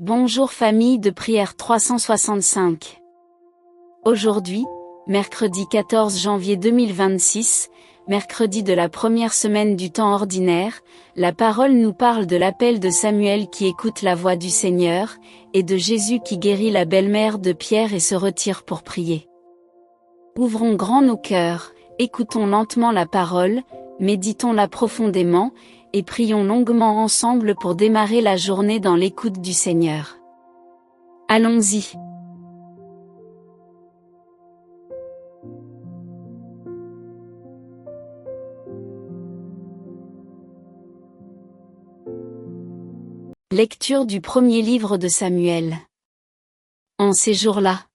Bonjour famille de prière 365. Aujourd'hui, mercredi 14 janvier 2026, mercredi de la première semaine du temps ordinaire, la parole nous parle de l'appel de Samuel qui écoute la voix du Seigneur, et de Jésus qui guérit la belle-mère de Pierre et se retire pour prier. Ouvrons grand nos cœurs, écoutons lentement la parole, méditons-la profondément, et prions longuement ensemble pour démarrer la journée dans l'écoute du Seigneur. Allons-y. Lecture du premier livre de Samuel. En ces jours-là,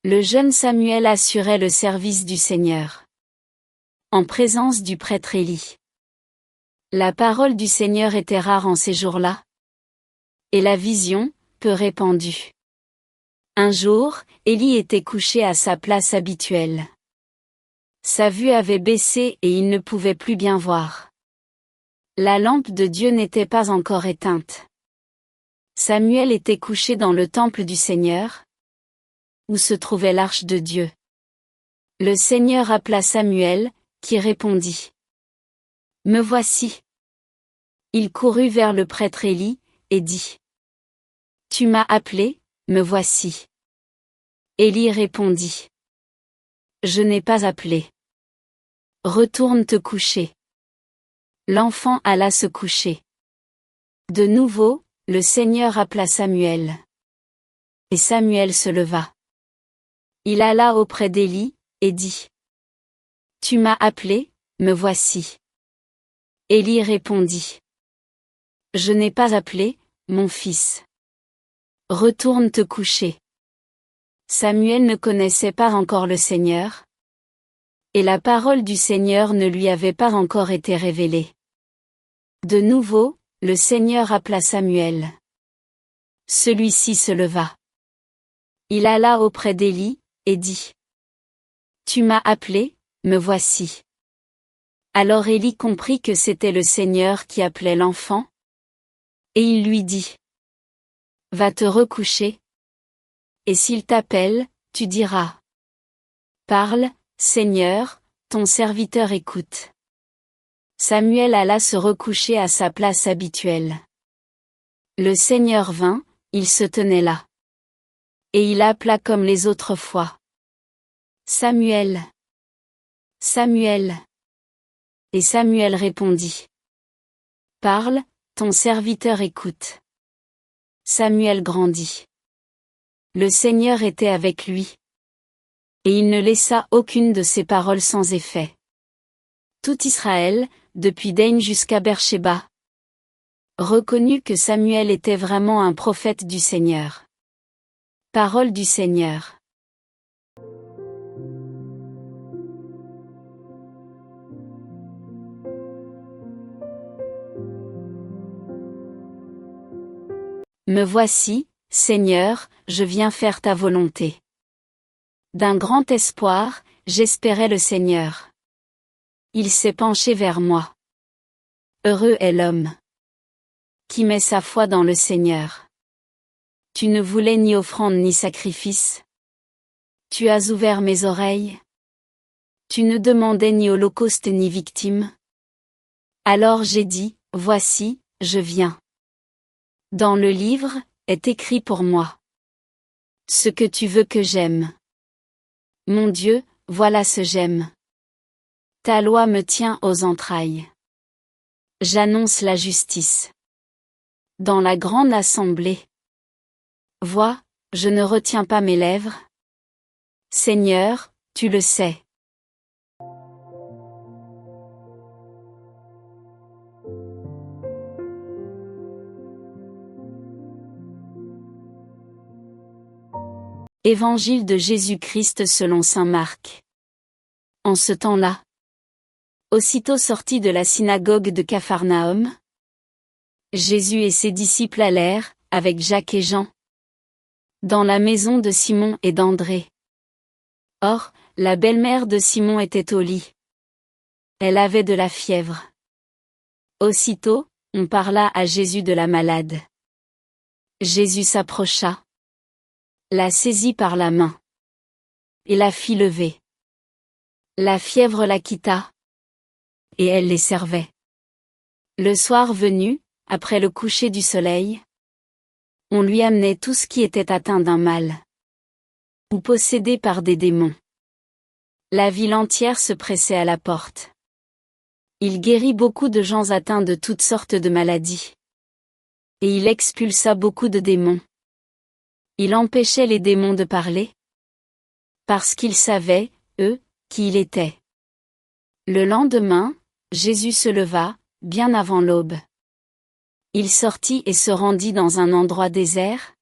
le jeune Samuel assurait le service du Seigneur, en présence du prêtre Élie. La parole du Seigneur était rare en ces jours-là, et la vision, peu répandue. Un jour, Élie était couché à sa place habituelle. Sa vue avait baissé et il ne pouvait plus bien voir. La lampe de Dieu n'était pas encore éteinte. Samuel était couché dans le temple du Seigneur, où se trouvait l'arche de Dieu. Le Seigneur appela Samuel, qui répondit. « Me voici. » Il courut vers le prêtre Élie, et dit. « Tu m'as appelé, me voici. » Élie répondit. « Je n'ai pas appelé. Retourne te coucher. » L'enfant alla se coucher. De nouveau, le Seigneur appela Samuel. Et Samuel se leva. Il alla auprès d'Élie, et dit. « Tu m'as appelé, me voici. » Élie répondit. « Je n'ai pas appelé, mon fils. Retourne te coucher. » Samuel ne connaissait pas encore le Seigneur, et la parole du Seigneur ne lui avait pas encore été révélée. De nouveau, le Seigneur appela Samuel. Celui-ci se leva. Il alla auprès d'Élie, et dit. « Tu m'as appelé, me voici. » Alors Élie comprit que c'était le Seigneur qui appelait l'enfant, et il lui dit. « Va te recoucher. Et s'il t'appelle, tu diras. Parle, Seigneur, ton serviteur écoute. » Samuel alla se recoucher à sa place habituelle. Le Seigneur vint, il se tenait là. Et il appela comme les autres fois. Samuel. Samuel. Et Samuel répondit. Parle, ton serviteur écoute. Samuel grandit. Le Seigneur était avec lui. Et il ne laissa aucune de ses paroles sans effet. Tout Israël, depuis Dan jusqu'à Beersheba, reconnut que Samuel était vraiment un prophète du Seigneur. Parole du Seigneur. Me voici, Seigneur, je viens faire ta volonté. D'un grand espoir, j'espérais le Seigneur. Il s'est penché vers moi. Heureux est l'homme qui met sa foi dans le Seigneur. Tu ne voulais ni offrande ni sacrifice. Tu as ouvert mes oreilles. Tu ne demandais ni holocauste ni victime. Alors j'ai dit, voici, je viens. Dans le livre, est écrit pour moi. Ce que tu veux que j'aime. Mon Dieu, voilà ce j'aime. Ta loi me tient aux entrailles. J'annonce la justice. Dans la grande assemblée. Vois, je ne retiens pas mes lèvres. Seigneur, tu le sais. Évangile de Jésus-Christ selon saint Marc. En ce temps-là, aussitôt sorti de la synagogue de Capharnaüm, Jésus et ses disciples allèrent, avec Jacques et Jean, dans la maison de Simon et d'André. Or, la belle-mère de Simon était au lit. Elle avait de la fièvre. Aussitôt, on parla à Jésus de la malade. Jésus s'approcha, la saisit par la main, et la fit lever. La fièvre la quitta, et elle les servait. Le soir venu, après le coucher du soleil, on lui amenait tout ce qui était atteint d'un mal, ou possédé par des démons. La ville entière se pressait à la porte. Il guérit beaucoup de gens atteints de toutes sortes de maladies. Et il expulsa beaucoup de démons. Il empêchait les démons de parler, parce qu'ils savaient, eux, qui il était. Le lendemain, Jésus se leva, bien avant l'aube. Il sortit et se rendit dans un endroit désert.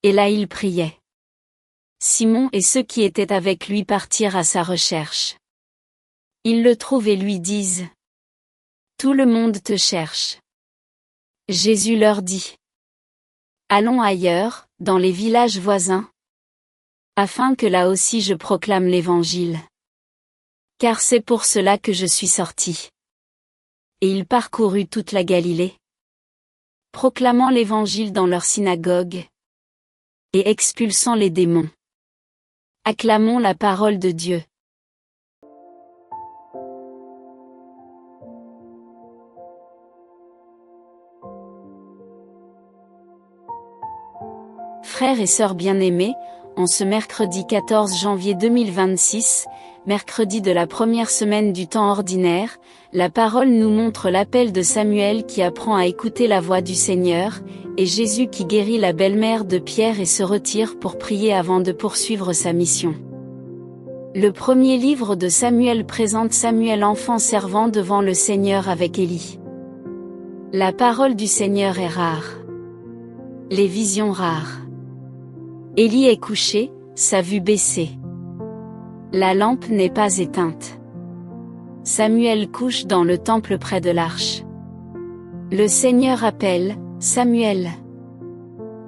Et là il priait. Simon et ceux qui étaient avec lui partirent à sa recherche. Ils le trouvent et lui disent: Tout le monde te cherche. Jésus leur dit: Allons ailleurs, dans les villages voisins, afin que là aussi je proclame l'Évangile. Car c'est pour cela que je suis sorti. Et il parcourut toute la Galilée, proclamant l'Évangile dans leurs synagogues, et expulsant les démons. Acclamons la parole de Dieu. Frères et sœurs bien-aimés, en ce mercredi 14 janvier 2026, mercredi de la première semaine du temps ordinaire, la parole nous montre l'appel de Samuel qui apprend à écouter la voix du Seigneur, et Jésus qui guérit la belle-mère de Pierre et se retire pour prier avant de poursuivre sa mission. Le premier livre de Samuel présente Samuel enfant servant devant le Seigneur avec Élie. La parole du Seigneur est rare. Les visions rares. Élie est couché, sa vue baissée. La lampe n'est pas éteinte. Samuel couche dans le temple près de l'arche. Le Seigneur appelle, Samuel.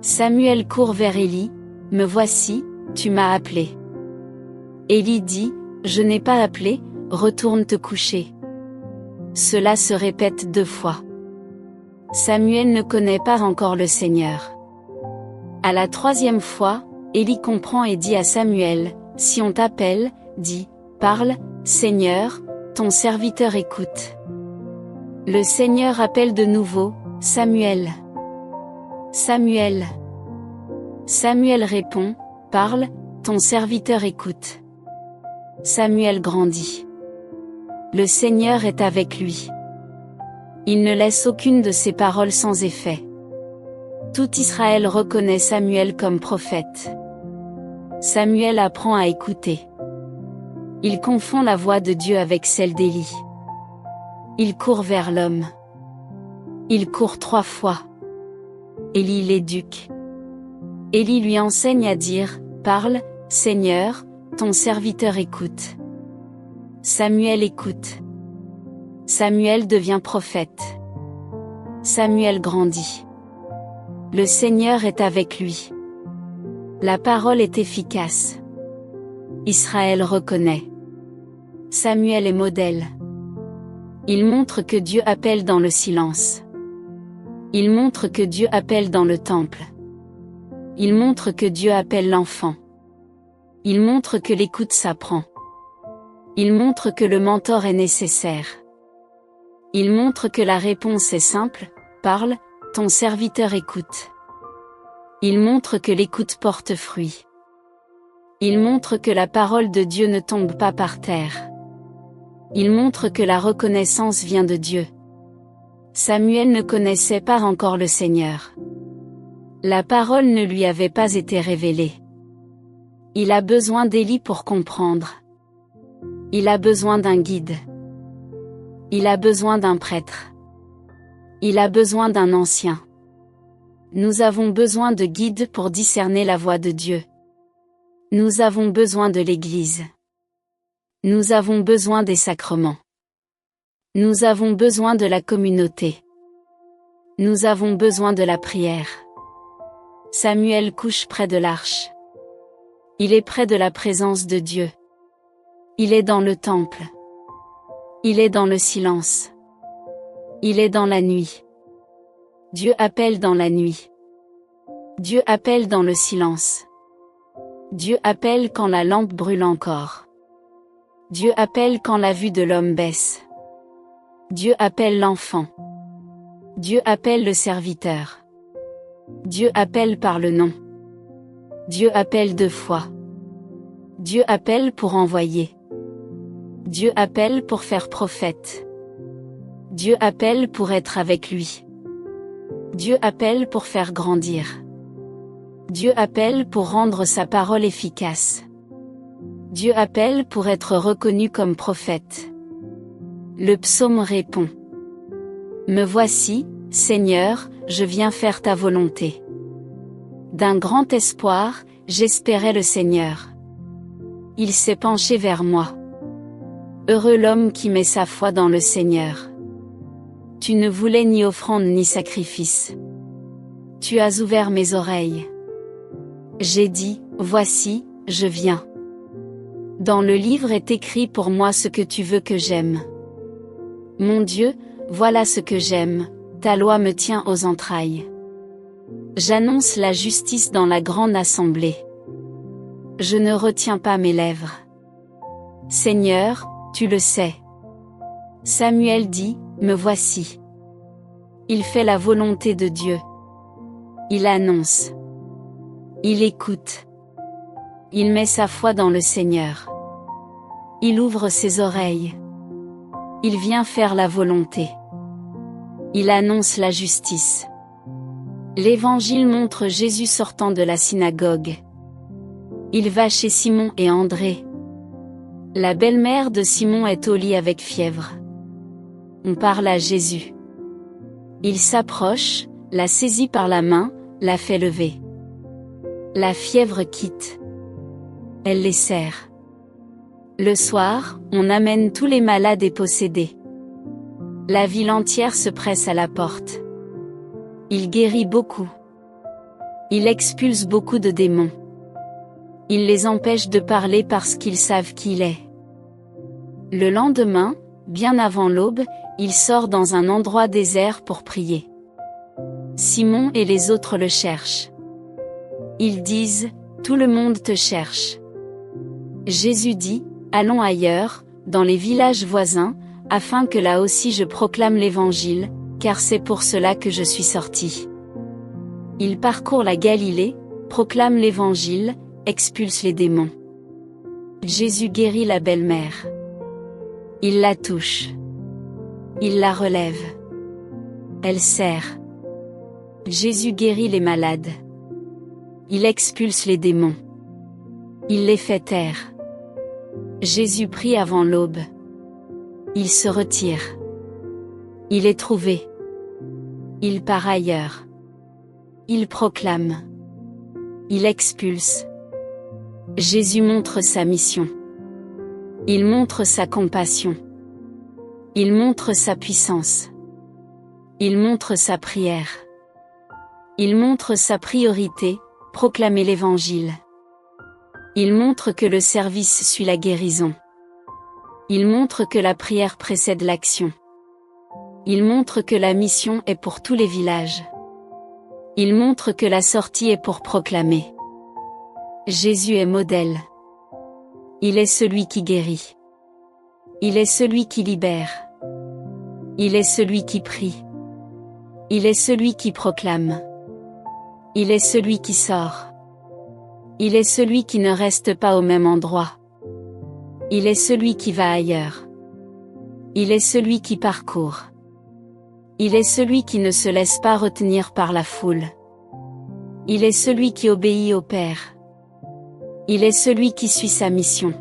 Samuel court vers Élie, me voici, tu m'as appelé. Élie dit, je n'ai pas appelé, retourne te coucher. Cela se répète 2 fois. Samuel ne connaît pas encore le Seigneur. À la 3e fois, Élie comprend et dit à Samuel, si on t'appelle, dis, parle, Seigneur, ton serviteur écoute. Le Seigneur appelle de nouveau, Samuel. Samuel. Samuel répond, parle, ton serviteur écoute. Samuel grandit. Le Seigneur est avec lui. Il ne laisse aucune de ses paroles sans effet. Tout Israël reconnaît Samuel comme prophète. Samuel apprend à écouter. Il confond la voix de Dieu avec celle d'Élie. Il court vers l'homme. Il court 3 fois. Élie l'éduque. Élie lui enseigne à dire, parle, Seigneur, ton serviteur écoute. Samuel écoute. Samuel devient prophète. Samuel grandit. Le Seigneur est avec lui. La parole est efficace. Israël reconnaît. Samuel est modèle. Il montre que Dieu appelle dans le silence. Il montre que Dieu appelle dans le temple. Il montre que Dieu appelle l'enfant. Il montre que l'écoute s'apprend. Il montre que le mentor est nécessaire. Il montre que la réponse est simple, parle, ton serviteur écoute. Il montre que l'écoute porte fruit. Il montre que la parole de Dieu ne tombe pas par terre. Il montre que la reconnaissance vient de Dieu. Samuel ne connaissait pas encore le Seigneur. La parole ne lui avait pas été révélée. Il a besoin d'Élie pour comprendre. Il a besoin d'un guide. Il a besoin d'un prêtre. Il a besoin d'un ancien. Nous avons besoin de guides pour discerner la voix de Dieu. Nous avons besoin de l'Église. Nous avons besoin des sacrements. Nous avons besoin de la communauté. Nous avons besoin de la prière. Samuel couche près de l'arche. Il est près de la présence de Dieu. Il est dans le temple. Il est dans le silence. Il est dans la nuit. Dieu appelle dans la nuit. Dieu appelle dans le silence. Dieu appelle quand la lampe brûle encore. Dieu appelle quand la vue de l'homme baisse. Dieu appelle l'enfant. Dieu appelle le serviteur. Dieu appelle par le nom. Dieu appelle 2 fois. Dieu appelle pour envoyer. Dieu appelle pour faire prophète. Dieu appelle pour être avec lui. Dieu appelle pour faire grandir. Dieu appelle pour rendre sa parole efficace. Dieu appelle pour être reconnu comme prophète. Le psaume répond. Me voici, Seigneur, je viens faire ta volonté. D'un grand espoir, j'espérais le Seigneur. Il s'est penché vers moi. Heureux l'homme qui met sa foi dans le Seigneur. Tu ne voulais ni offrande ni sacrifice. Tu as ouvert mes oreilles. J'ai dit, voici, je viens. Dans le livre est écrit pour moi ce que tu veux que j'aime. Mon Dieu, voilà ce que j'aime, ta loi me tient aux entrailles. J'annonce la justice dans la grande assemblée. Je ne retiens pas mes lèvres. Seigneur, tu le sais. Samuel dit, me voici. Il fait la volonté de Dieu. Il annonce. Il écoute. Il met sa foi dans le Seigneur. Il ouvre ses oreilles. Il vient faire la volonté. Il annonce la justice. L'Évangile montre Jésus sortant de la synagogue. Il va chez Simon et André. La belle-mère de Simon est au lit avec fièvre. On parle à Jésus. Il s'approche, la saisit par la main, la fait lever. La fièvre quitte. Elle les serre. Le soir, on amène tous les malades et possédés. La ville entière se presse à la porte. Il guérit beaucoup. Il expulse beaucoup de démons. Il les empêche de parler parce qu'ils savent qui il est. Le lendemain, bien avant l'aube, il sort dans un endroit désert pour prier. Simon et les autres le cherchent. Ils disent, tout le monde te cherche. Jésus dit, allons ailleurs, dans les villages voisins, afin que là aussi je proclame l'Évangile, car c'est pour cela que je suis sorti. Il parcourt la Galilée, proclame l'Évangile, expulse les démons. Jésus guérit la belle-mère. Il la touche. Il la relève. Elle serre. Jésus guérit les malades. Il expulse les démons. Il les fait taire. Jésus prie avant l'aube. Il se retire. Il est trouvé. Il part ailleurs. Il proclame. Il expulse. Jésus montre sa mission. Il montre sa compassion. Il montre sa puissance. Il montre sa prière. Il montre sa priorité, proclamer l'Évangile. Il montre que le service suit la guérison. Il montre que la prière précède l'action. Il montre que la mission est pour tous les villages. Il montre que la sortie est pour proclamer. Jésus est modèle. Il est celui qui guérit. Il est celui qui libère. Il est celui qui prie. Il est celui qui proclame. Il est celui qui sort. Il est celui qui ne reste pas au même endroit. Il est celui qui va ailleurs. Il est celui qui parcourt. Il est celui qui ne se laisse pas retenir par la foule. Il est celui qui obéit au Père. Il est celui qui suit sa mission.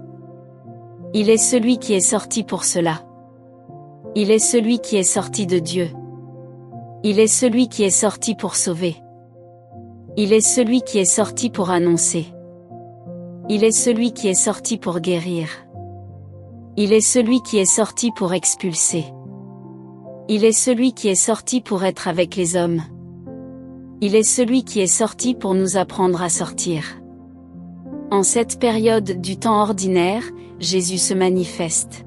Il est celui qui est sorti pour cela. Il est celui qui est sorti de Dieu. Il est celui qui est sorti pour sauver. Il est celui qui est sorti pour annoncer. Il est celui qui est sorti pour guérir. Il est celui qui est sorti pour expulser. Il est celui qui est sorti pour être avec les hommes. Il est celui qui est sorti pour nous apprendre à sortir. En cette période du temps ordinaire, Jésus se manifeste.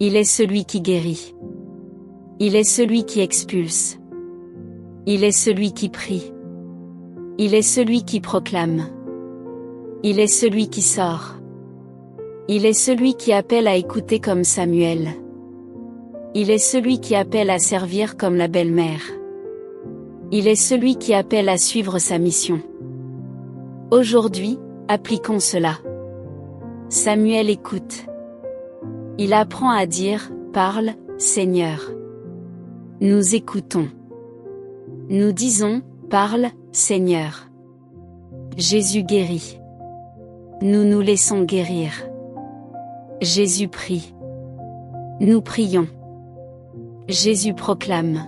Il est celui qui guérit. Il est celui qui expulse. Il est celui qui prie. Il est celui qui proclame. Il est celui qui sort. Il est celui qui appelle à écouter comme Samuel. Il est celui qui appelle à servir comme la belle-mère. Il est celui qui appelle à suivre sa mission. Aujourd'hui, appliquons cela. Samuel écoute. Il apprend à dire « Parle, Seigneur ». Nous écoutons. Nous disons « Parle, Seigneur ». Jésus guérit. Nous nous laissons guérir. Jésus prie. Nous prions. Jésus proclame.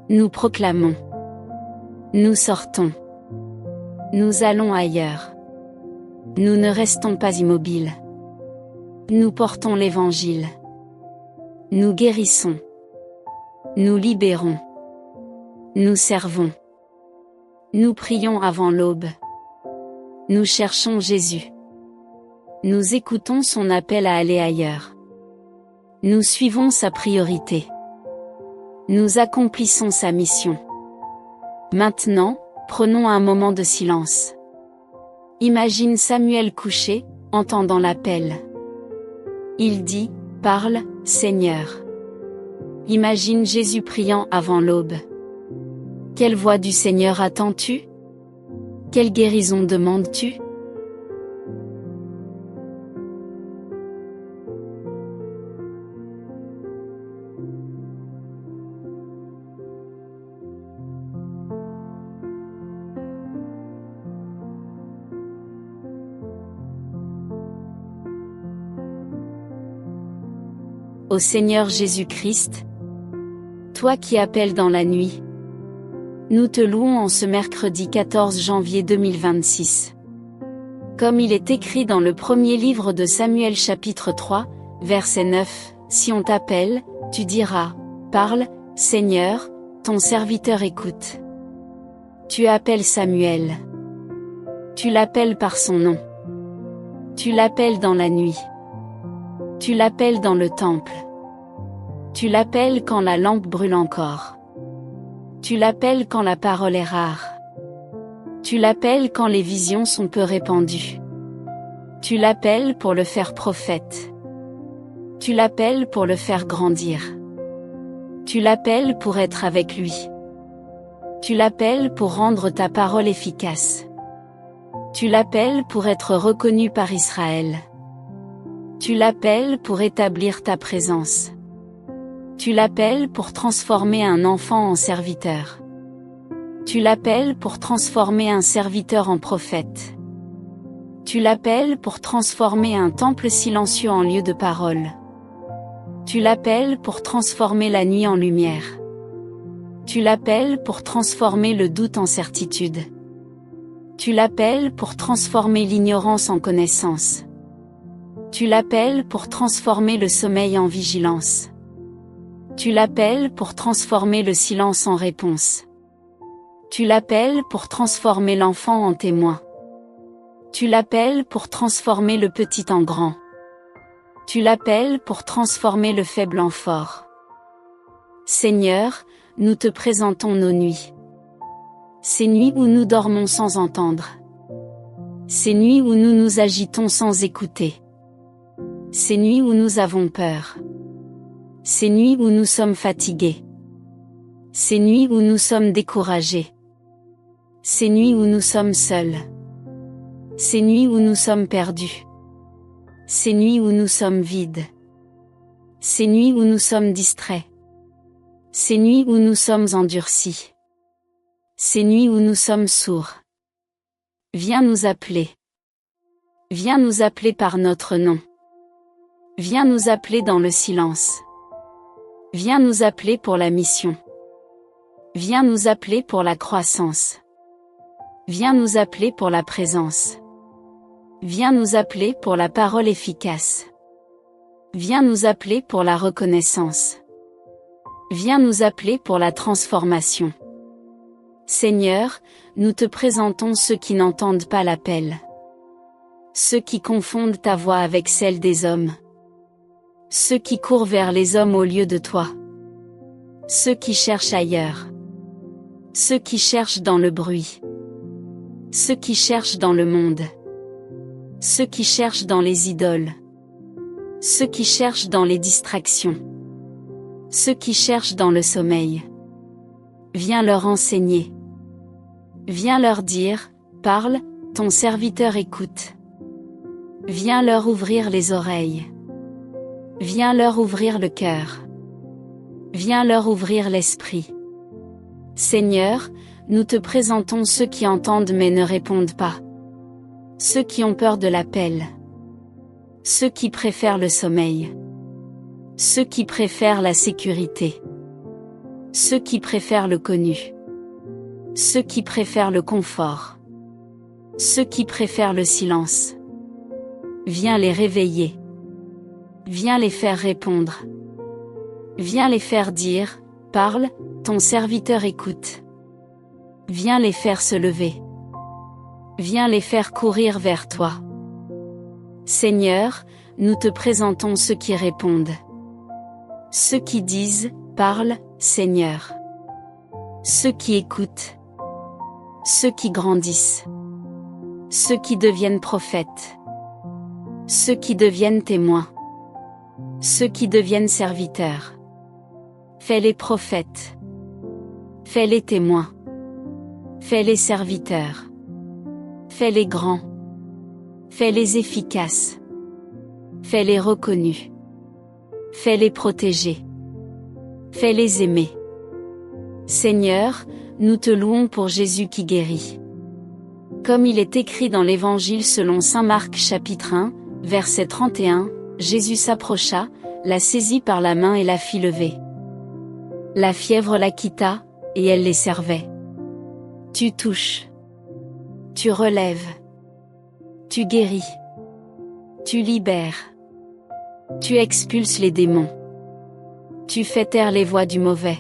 Nous proclamons. Nous sortons. Nous allons ailleurs. Nous ne restons pas immobiles. Nous portons l'Évangile. Nous guérissons. Nous libérons. Nous servons. Nous prions avant l'aube. Nous cherchons Jésus. Nous écoutons son appel à aller ailleurs. Nous suivons sa priorité. Nous accomplissons sa mission. Maintenant, prenons un moment de silence. Imagine Samuel couché, entendant l'appel. Il dit, « Parle, Seigneur ». Imagine Jésus priant avant l'aube. Quelle voix du Seigneur attends-tu? Quelle guérison demandes-tu? Ô Seigneur Jésus-Christ, toi qui appelles dans la nuit, nous te louons en ce mercredi 14 janvier 2026. Comme il est écrit dans le premier livre de Samuel chapitre 3, verset 9, si on t'appelle, tu diras, parle, Seigneur, ton serviteur écoute. Tu appelles Samuel. Tu l'appelles par son nom. Tu l'appelles dans la nuit. Tu l'appelles dans le temple. Tu l'appelles quand la lampe brûle encore. Tu l'appelles quand la parole est rare. Tu l'appelles quand les visions sont peu répandues. Tu l'appelles pour le faire prophète. Tu l'appelles pour le faire grandir. Tu l'appelles pour être avec lui. Tu l'appelles pour rendre ta parole efficace. Tu l'appelles pour être reconnu par Israël. Tu l'appelles pour établir ta présence. Tu l'appelles pour transformer un enfant en serviteur. Tu l'appelles pour transformer un serviteur en prophète. Tu l'appelles pour transformer un temple silencieux en lieu de parole. Tu l'appelles pour transformer la nuit en lumière. Tu l'appelles pour transformer le doute en certitude. Tu l'appelles pour transformer l'ignorance en connaissance. Tu l'appelles pour transformer le sommeil en vigilance. Tu l'appelles pour transformer le silence en réponse. Tu l'appelles pour transformer l'enfant en témoin. Tu l'appelles pour transformer le petit en grand. Tu l'appelles pour transformer le faible en fort. Seigneur, nous te présentons nos nuits. Ces nuits où nous dormons sans entendre. Ces nuits où nous nous agitons sans écouter. Ces nuits où nous avons peur. Ces nuits où nous sommes fatigués. Ces nuits où nous sommes découragés. Ces nuits où nous sommes seuls. Ces nuits où nous sommes perdus. Ces nuits où nous sommes vides. Ces nuits où nous sommes distraits. Ces nuits où nous sommes endurcis. Ces nuits où nous sommes sourds. Viens nous appeler. Viens nous appeler par notre nom. Viens nous appeler dans le silence. Viens nous appeler pour la mission. Viens nous appeler pour la croissance. Viens nous appeler pour la présence. Viens nous appeler pour la parole efficace. Viens nous appeler pour la reconnaissance. Viens nous appeler pour la transformation. Seigneur, nous te présentons ceux qui n'entendent pas l'appel. Ceux qui confondent ta voix avec celle des hommes. Ceux qui courent vers les hommes au lieu de toi. Ceux qui cherchent ailleurs. Ceux qui cherchent dans le bruit. Ceux qui cherchent dans le monde. Ceux qui cherchent dans les idoles. Ceux qui cherchent dans les distractions. Ceux qui cherchent dans le sommeil. Viens leur enseigner. Viens leur dire, parle, ton serviteur écoute. Viens leur ouvrir les oreilles. Viens leur ouvrir le cœur. Viens leur ouvrir l'esprit. Seigneur, nous te présentons ceux qui entendent mais ne répondent pas. Ceux qui ont peur de l'appel. Ceux qui préfèrent le sommeil. Ceux qui préfèrent la sécurité. Ceux qui préfèrent le connu. Ceux qui préfèrent le confort. Ceux qui préfèrent le silence. Viens les réveiller. Viens les faire répondre. Viens les faire dire, parle, ton serviteur écoute. Viens les faire se lever. Viens les faire courir vers toi. Seigneur, nous te présentons ceux qui répondent. Ceux qui disent, parle, Seigneur. Ceux qui écoutent. Ceux qui grandissent. Ceux qui deviennent prophètes. Ceux qui deviennent témoins. Ceux qui deviennent serviteurs. Fais-les prophètes. Fais-les témoins. Fais-les serviteurs. Fais-les grands. Fais-les efficaces. Fais-les reconnus. Fais-les protéger. Fais-les aimer. Seigneur, nous te louons pour Jésus qui guérit. Comme il est écrit dans l'Évangile selon saint Marc chapitre 1, verset 31, Jésus s'approcha, la saisit par la main et la fit lever. La fièvre la quitta, et elle les servait. Tu touches. Tu relèves. Tu guéris. Tu libères. Tu expulses les démons. Tu fais taire les voix du mauvais.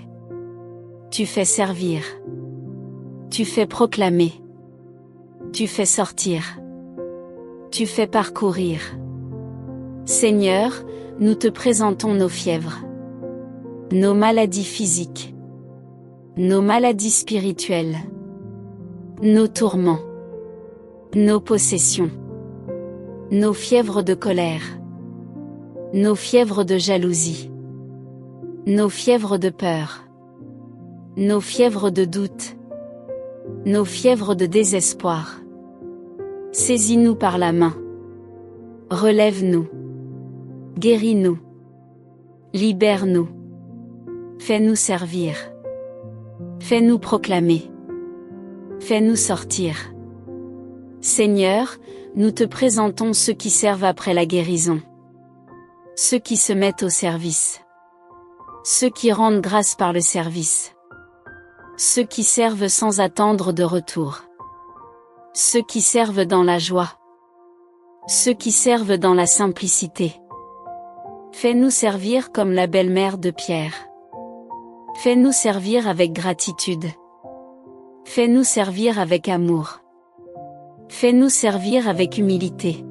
Tu fais servir. Tu fais proclamer. Tu fais sortir. Tu fais parcourir. Seigneur, nous te présentons nos fièvres. Nos maladies physiques. Nos maladies spirituelles. Nos tourments. Nos possessions. Nos fièvres de colère. Nos fièvres de jalousie. Nos fièvres de peur. Nos fièvres de doute. Nos fièvres de désespoir. Saisis-nous par la main. Relève-nous. Guéris-nous. Libère-nous. Fais-nous servir. Fais-nous proclamer. Fais-nous sortir. Seigneur, nous te présentons ceux qui servent après la guérison. Ceux qui se mettent au service. Ceux qui rendent grâce par le service. Ceux qui servent sans attendre de retour. Ceux qui servent dans la joie. Ceux qui servent dans la simplicité. Fais-nous servir comme la belle-mère de Pierre. Fais-nous servir avec gratitude. Fais-nous servir avec amour. Fais-nous servir avec humilité.